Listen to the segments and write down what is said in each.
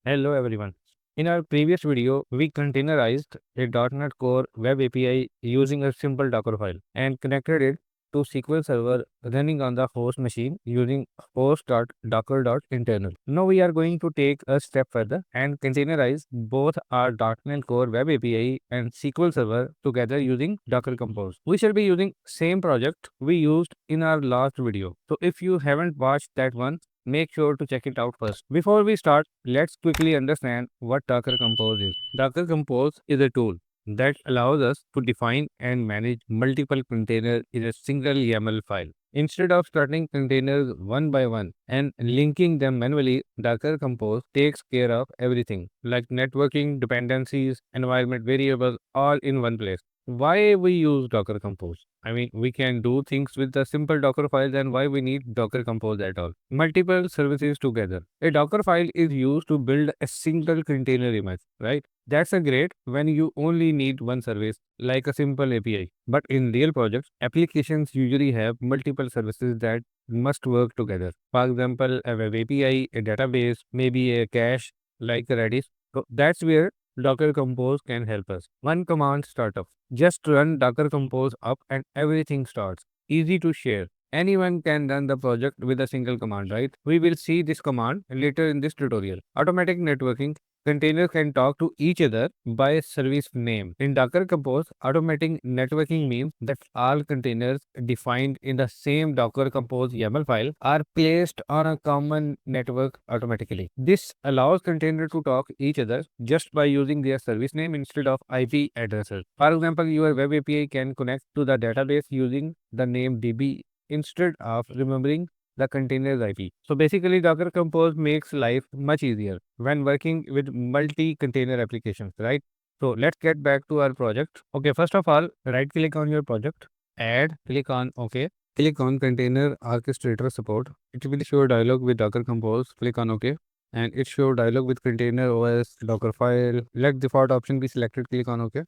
Hello everyone. In our previous video, we containerized a .NET Core Web API using a simple Docker file and connected it to SQL Server running on the host machine using host.docker.internal. Now we are going to take a step further and containerize both our .NET Core Web API and SQL Server together using Docker Compose. We shall be using same project we used in our last video. So if you haven't watched that one, make sure to check it out first. Before we start, let's quickly understand what Docker Compose is. Docker Compose is a tool that allows us to define and manage multiple containers in a single YAML file. Instead of starting containers one by one and linking them manually, Docker Compose takes care of everything like networking, dependencies, environment variables, all in one place. Why we use Docker Compose? I mean, we can do things with the simple Docker files, and why we need Docker Compose at all? Multiple services together. A Docker file is used to build a single container image, right? That's a great when you only need one service, like a simple API. But in real projects, applications usually have multiple services that must work together. For example, a web API, a database, maybe a cache like Redis. So that's where Docker Compose can help us. One command startup. Just run Docker Compose up and everything starts. Easy to share. Anyone can run the project with a single command, right? We will see this command later in this tutorial. Automatic networking. Containers can talk to each other by service name. In Docker Compose, automatic networking means that all containers defined in the same Docker Compose YAML file are placed on a common network automatically. This allows containers to talk each other just by using their service name instead of IP addresses. For example, your web API can connect to the database using the name DB instead of remembering the container's IP. So basically, Docker Compose makes life much easier when working with multi-container applications, right? So let's get back to our project. Okay, first of all, right click on your project, add, click on OK. Click on Container Orchestrator Support. It will show a dialog with Docker Compose. Click on OK. And it show dialog with Container OS, Docker file. Let default option be selected. Click on OK.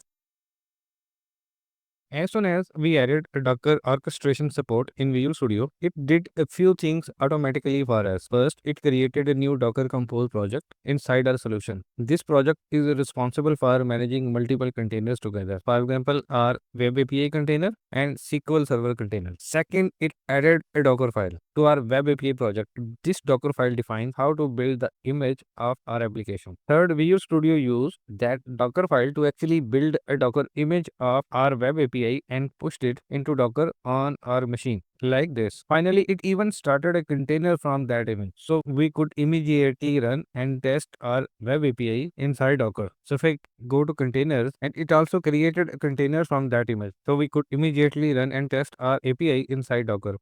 As soon as we added Docker orchestration support in Visual Studio, it did a few things automatically for us. First, it created a new Docker Compose project inside our solution. This project is responsible for managing multiple containers together. For example, our Web API container and SQL Server container. Second, it added a Docker file to our Web API project. This Docker file defines how to build the image of our application. Third, Visual Studio used that Docker file to actually build a Docker image of our Web API and pushed it into Docker on our machine like this. Finally, it even started a container from that image. So we could immediately run and test our web API inside Docker. So if I go to containers, and it also created a container from that image. So we could immediately run and test our API inside Docker.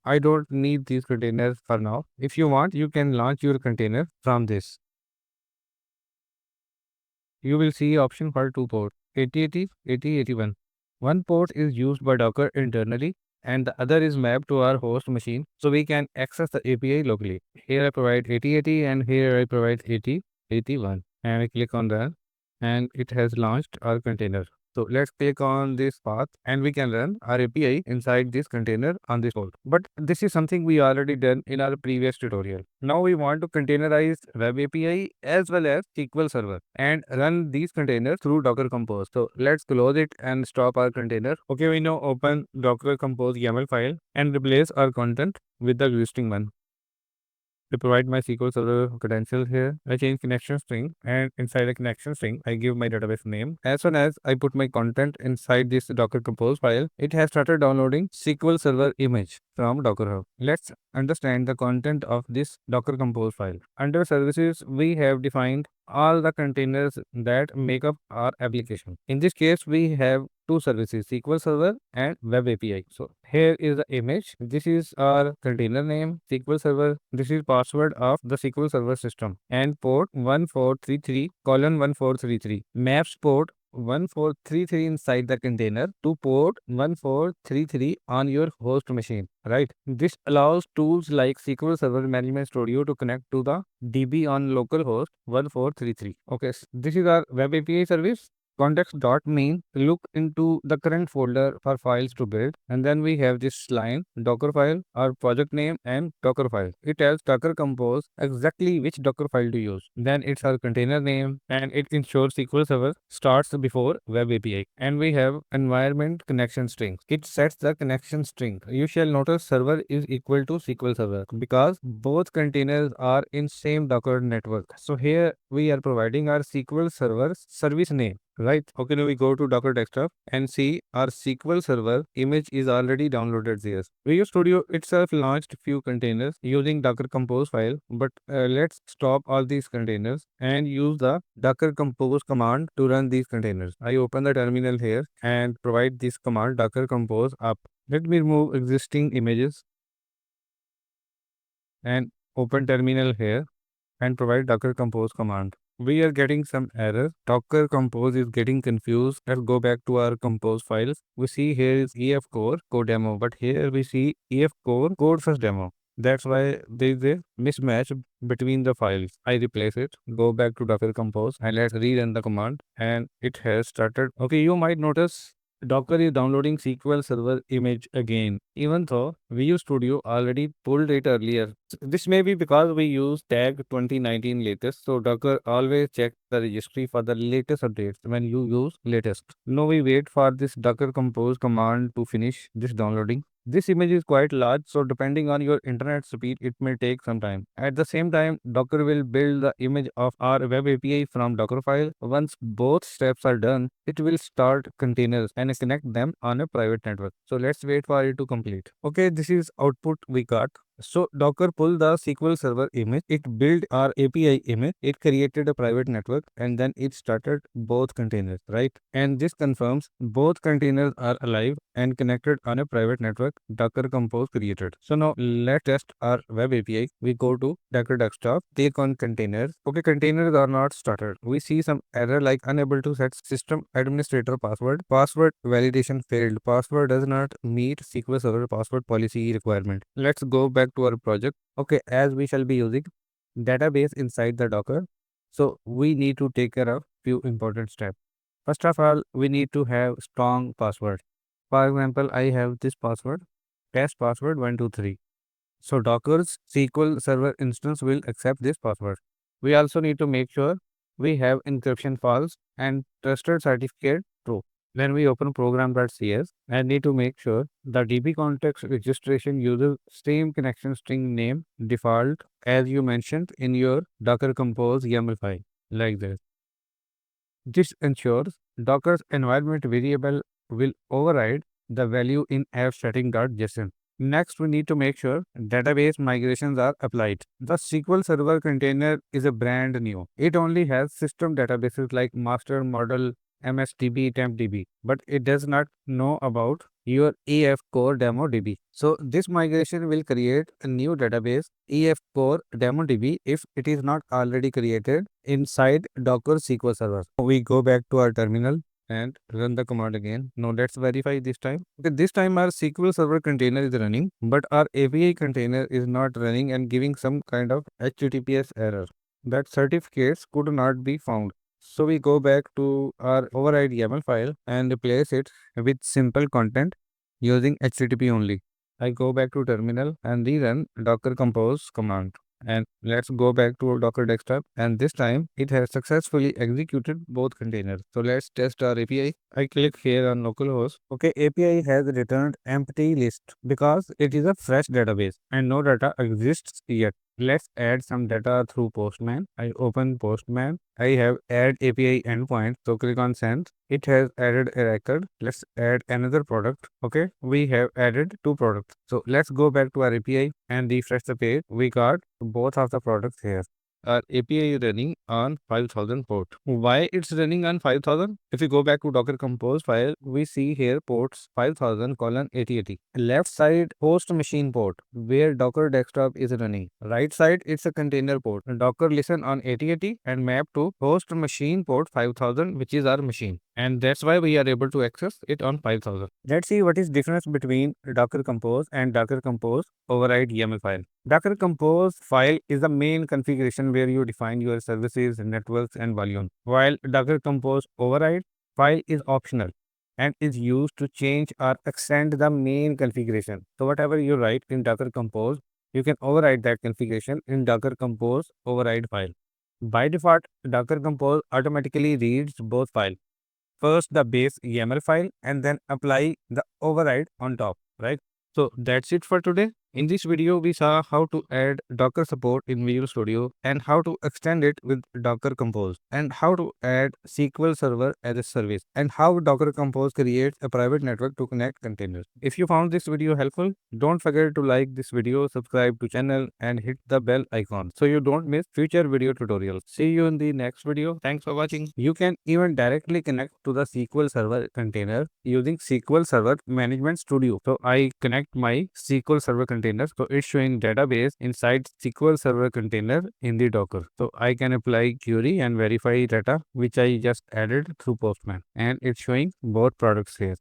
I don't need these containers for now. If you want, you can launch your container from this. You will see option for two ports, 8080, 8081. One port is used by Docker internally and the other is mapped to our host machine so we can access the API locally. Here I provide 8080 and here I provide 8081 and I click on that and it has launched our container. So let's click on this path and we can run our API inside this container on this port. But this is something we already done in our previous tutorial. Now we want to containerize web API as well as SQL Server and run these containers through Docker Compose. So let's close it and stop our container. Okay, we now open Docker Compose YAML file and replace our content with the existing one. To provide my SQL Server credentials here, I change connection string and inside the connection string, I give my database name. As soon as I put my content inside this Docker Compose file, it has started downloading SQL Server image from Docker Hub. Let's understand the content of this Docker Compose file. Under services, we have defined all the containers that make up our application. In this case, we have two services, SQL Server and Web API. So here is the image. This is our container name, SQL Server. This is password of the SQL Server system and port 1433:1433 maps port 1433 inside the container to port 1433 on your host machine, right? This allows tools like SQL Server Management Studio to connect to the DB on localhost 1433. Okay, this is our Web API service. Context dot mean look into the current folder for files to build, and then we have this line docker file, our project name, and docker file. It tells docker compose exactly which docker file to use. Then it's our container name, and it ensures SQL Server starts before web API. And we have environment connection string. It sets the connection string. You shall notice server is equal to SQL Server because both containers are in same Docker network. So here we are providing our SQL Server service name. Right. Okay, now we go to Docker desktop and see our SQL Server image is already downloaded there. Visual Studio itself launched few containers using Docker Compose file, but let's stop all these containers and use the Docker Compose command to run these containers. I open the terminal here and provide this command Docker Compose up. Let me remove existing images and open terminal here and provide docker compose command. We are getting some error. Docker compose is getting confused. Let's go back to our compose files. We see here is ef core code demo, but here we see ef core code first demo. That's why there is a mismatch between the files. I replace it, go back to docker compose, and let's rerun the command, and it has started. Okay, you might notice Docker is downloading SQL Server image again, even though Visual Studio already pulled it earlier. This may be because we use tag 2019 latest, so Docker always checks the registry for the latest updates when you use latest. Now we wait for this Docker compose command to finish this downloading. This image is quite large, so depending on your internet speed, it may take some time. At the same time, Docker will build the image of our web API from Docker file. Once both steps are done, it will start containers and connect them on a private network. So let's wait for it to complete. Okay, this is output we got. So Docker pulled the SQL Server image, it built our API image, it created a private network, and then it started both containers, right? And this confirms both containers are alive and connected on a private network Docker Compose created. So now let's test our web API. We go to Docker desktop, click on containers. Okay, containers are not started. We see some error like unable to set system administrator password, password validation failed, password does not meet SQL Server password policy requirement. Let's go back to our project. Okay, as we shall be using database inside the Docker, so we need to take care of few important steps. First of all, we need to have strong password. For example, I have this password, test password 123. So Docker's SQL Server instance will accept this password. We also need to make sure we have encryption false and trusted certificate true. Then we open program.cs and need to make sure the DB context registration uses same connection string name default as you mentioned in your Docker compose YAML file like this. This ensures Docker's environment variable will override the value in app-setting.json. Next, we need to make sure database migrations are applied. The SQL Server container is a brand new. It only has system databases like master model, MSDB, TempDB, but it does not know about your EF Core Demo DB. So this migration will create a new database EF Core Demo DB if it is not already created inside Docker SQL Server. We go back to our terminal and run the command again. Now let's verify this time. Okay, this time our SQL Server container is running, but our API container is not running and giving some kind of HTTPS error that certificates could not be found. So we go back to our override YAML file and replace it with simple content using HTTP only. I go back to terminal and rerun docker compose command. And let's go back to our Docker desktop, and this time it has successfully executed both containers. So let's test our API. I click here on localhost. Okay, API has returned empty list because it is a fresh database and no data exists yet. Let's add some data through Postman. I open Postman. I have add API endpoint. So click on send. It has added a record. Let's add another product. Okay, we have added two products. So let's go back to our API and refresh the page. We got both of the products here. Our API is running on 5000 port. Why it's running on 5000? If we go back to Docker Compose file, we see here ports 5000 colon 8080. Left side host machine port where Docker desktop is running. Right side it's a container port. Docker listen on 8080 and map to host machine port 5000 which is our machine. And that's why we are able to access it on 5000. Let's see what is difference between Docker Compose and Docker Compose override YAML file. Docker Compose file is the main configuration where you define your services, networks, and volume. While Docker Compose override File is optional and is used to change or extend the main configuration. So whatever you write in Docker Compose, you can override that configuration in Docker Compose override file. By default, Docker Compose automatically reads both files. First the base YAML file and then apply the override on top, right? So that's it for today. In this video, we saw how to add Docker support in Visual Studio and how to extend it with Docker Compose and how to add SQL Server as a service and how Docker Compose creates a private network to connect containers. If you found this video helpful, don't forget to like this video, subscribe to channel and hit the bell icon so you don't miss future video tutorials. See you in the next video. Thanks for watching. You can even directly connect to the SQL Server container using SQL Server Management Studio. So I connect my SQL Server container. So it's showing database inside SQL Server container in the Docker. So I can apply query and verify data which I just added through Postman, and it's showing both products here.